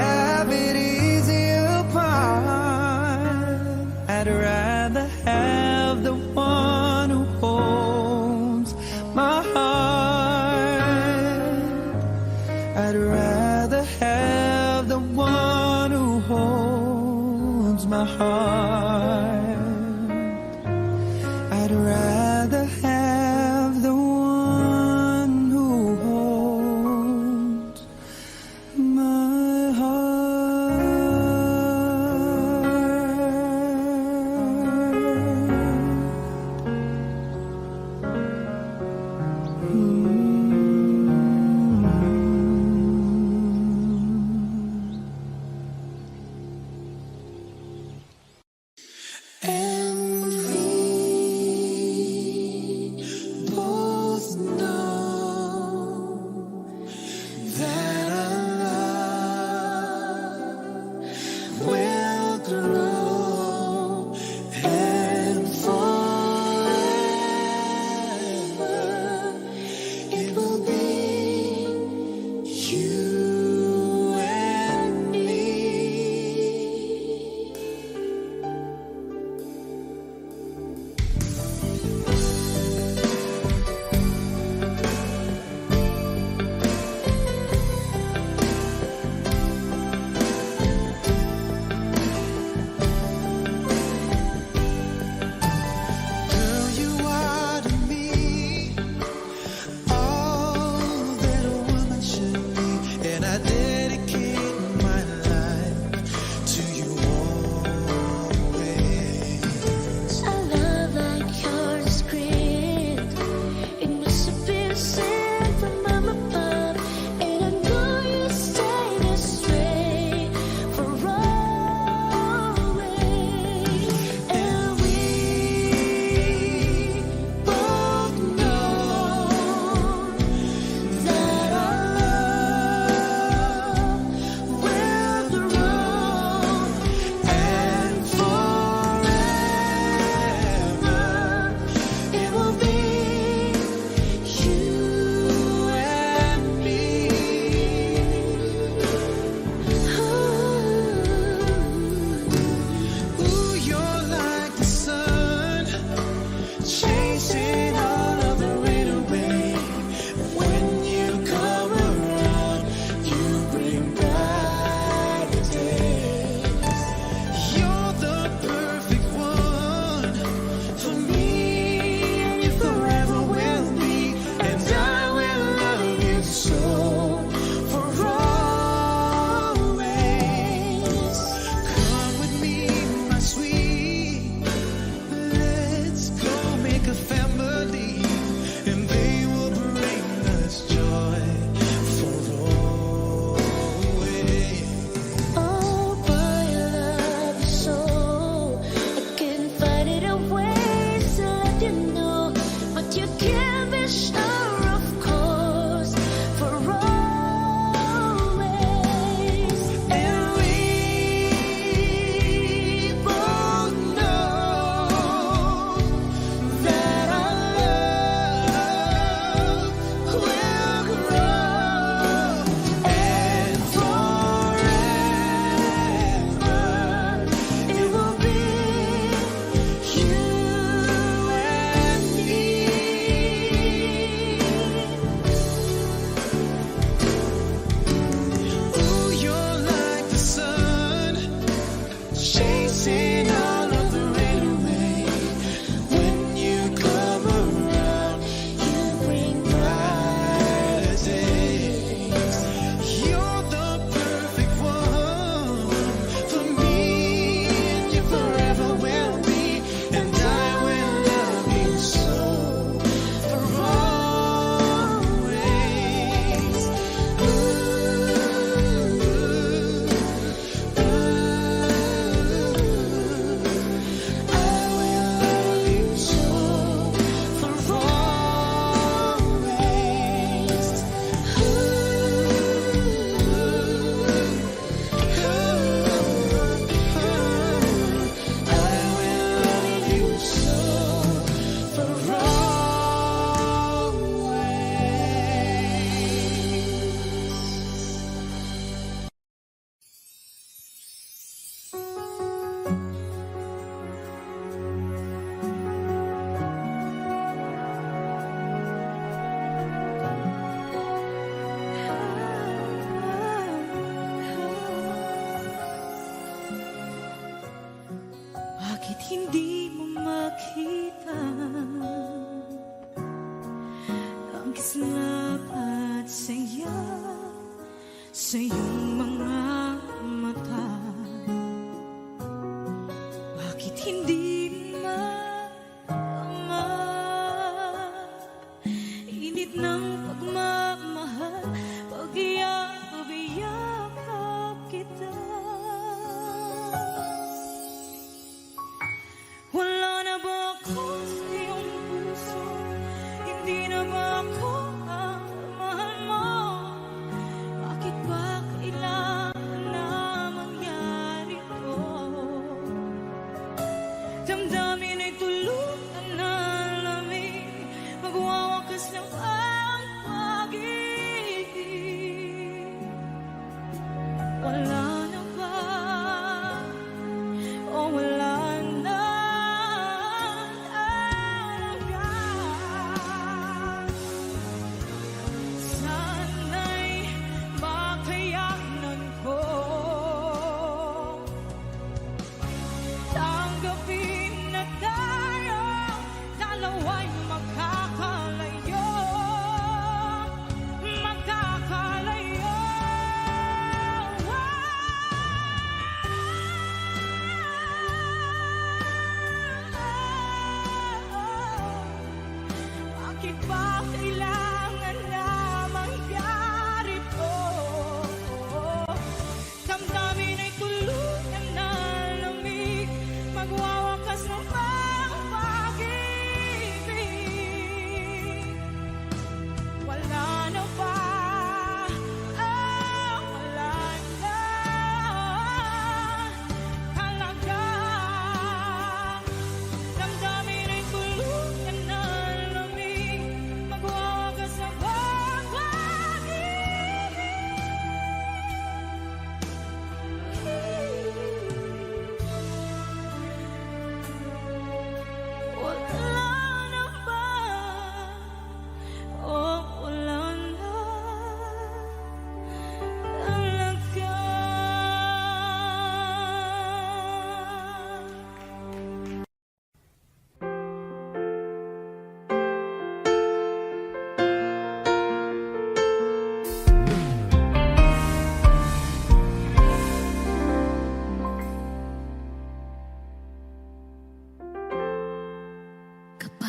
Speaker 4: have it easy apart. I'd rather have the one who holds my heart. I'd rather have the one who holds my heart. I'd rather have the one who holds my heart.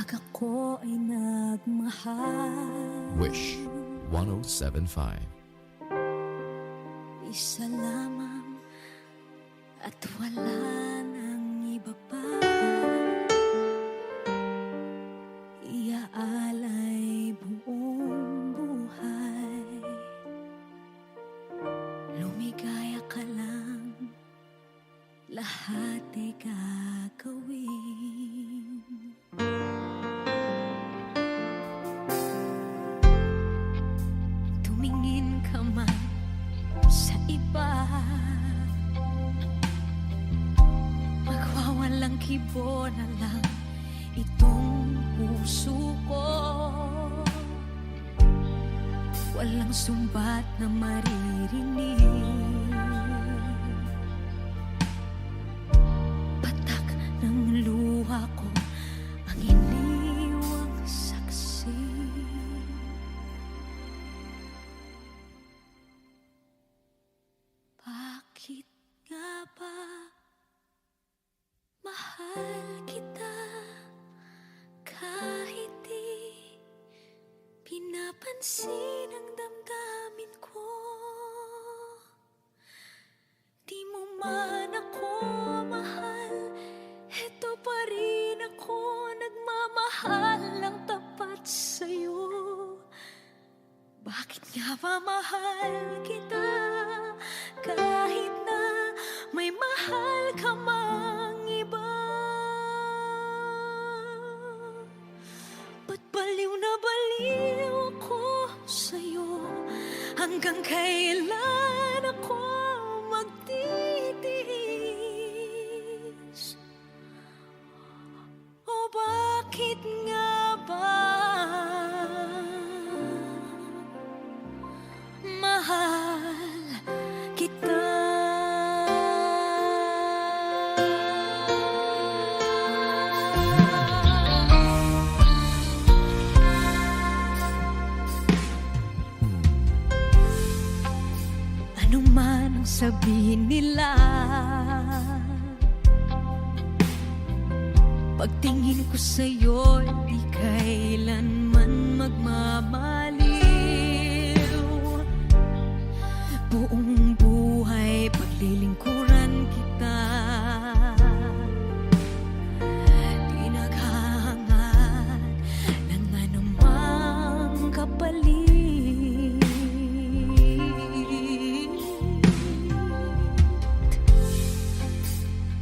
Speaker 2: Pag ako ay nagmahal,
Speaker 3: Wish 1075.
Speaker 2: isa lamang at wala nang iba pa. Iaalay buong buhay, lumigaya ka lang, lahat ay gagawin. Tumingin ka man sa iba, magwawalang kibo na lang itong puso ko. Walang sumbat na maririnig, patak ng luha ko ang iniwang saksi. Bakit nga ba mahal kita kahit di pinapansin ang damdamin ko? Di mo man ako mahal, eto pa rin ako nagmamahal ng tapat sa'yo. Bakit nga ba mahal kita kahit na may mahal ka mang iba? Ba't baliw na baliw ako sa'yo? Hanggang kailan ako magtitiis? O bakit nga ba mahal kita? Ano man ang sabihin nila, pagtingin ko sa'yo, di kailanman magmamaliw. Buong buhay paglilingkuran kita, di naghahangad ng anumang kapalit.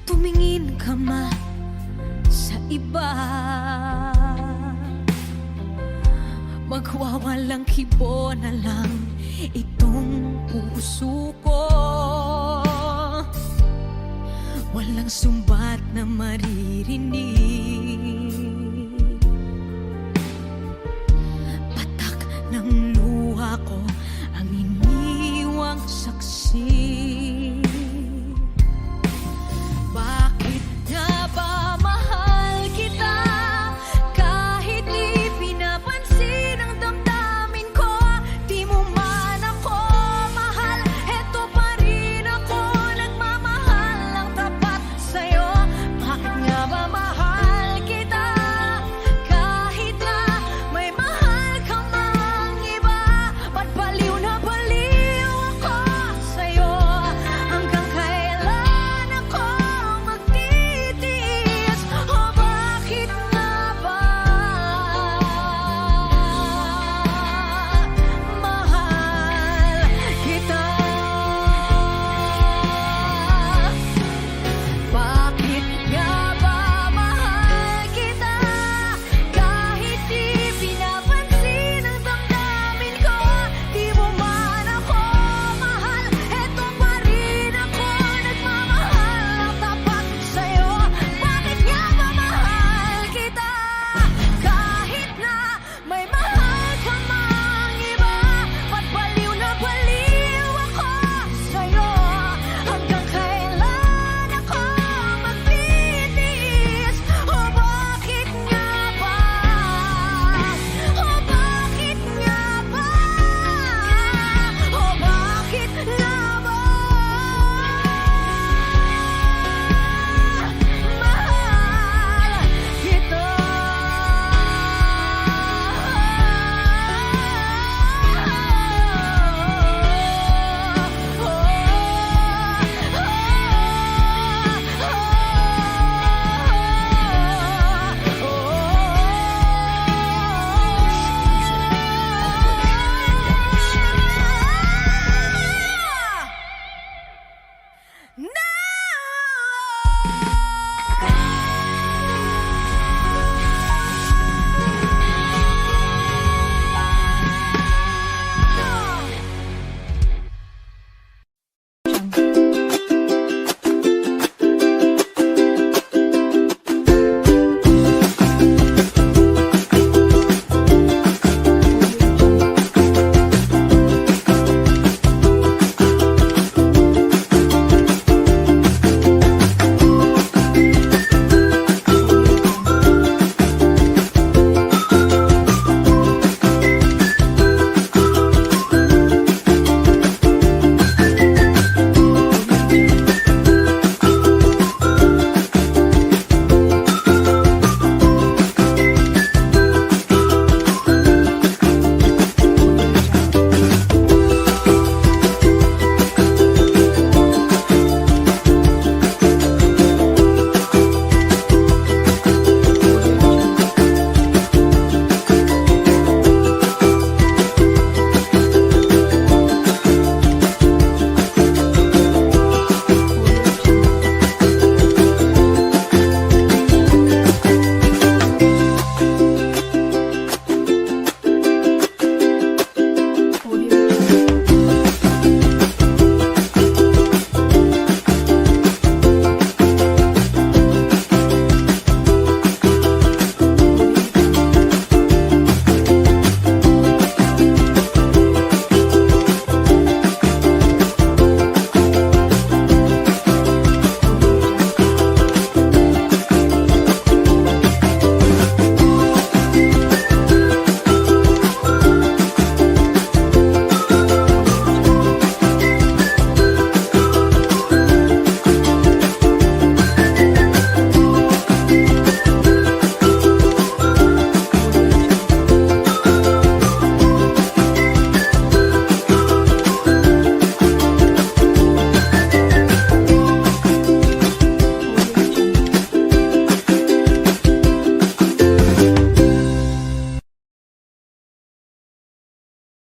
Speaker 2: Tumingin ka man sa iba, magwawalang kibo na lang itong puso ko. Walang sumbat na maririnig,